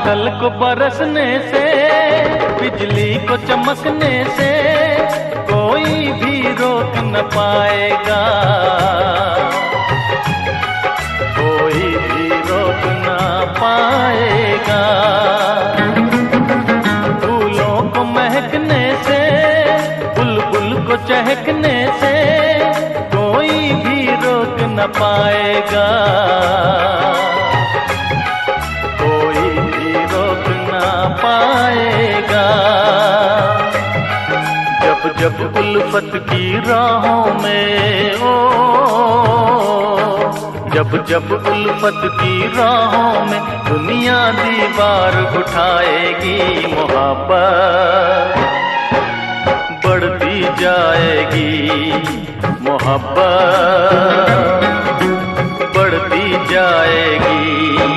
बादल को बरसने से, बिजली को चमकने से कोई भी रोक न पाएगा, कोई भी रोक न पाएगा। फूलों को महकने से, बुलबुल को चहकने से कोई भी रोक न पाएगा, कोई भी रोक न पाएगा। जब जब उल्फत की राहों में जब जब उल्फत की राहों में दुनिया दीवार उठाएगी, मोहब्बत बढ़ती जाएगी, मोहब्बत बढ़ती जाएगी।